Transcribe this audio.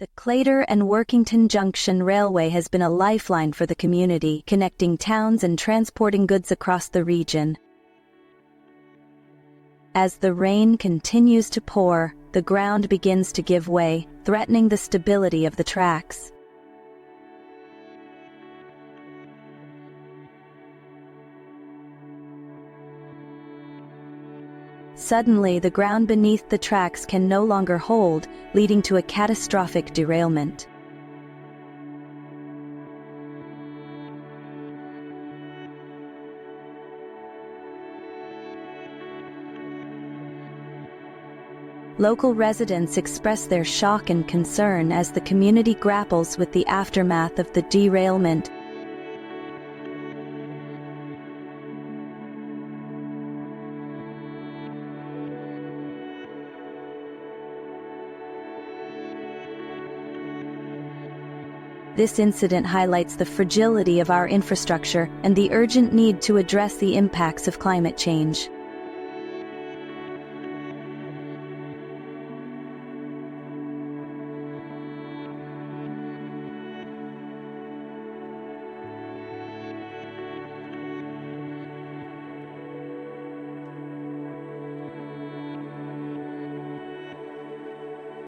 The Cleator and Workington Junction Railway has been a lifeline for the community, connecting towns and transporting goods across the region. As the rain continues to pour, the ground begins to give way, threatening the stability of the tracks. Suddenly, the ground beneath the tracks can no longer hold, leading to a catastrophic derailment. Local residents express their shock and concern as the community grapples with the aftermath of the derailment. This incident highlights the fragility of our infrastructure and the urgent need to address the impacts of climate change.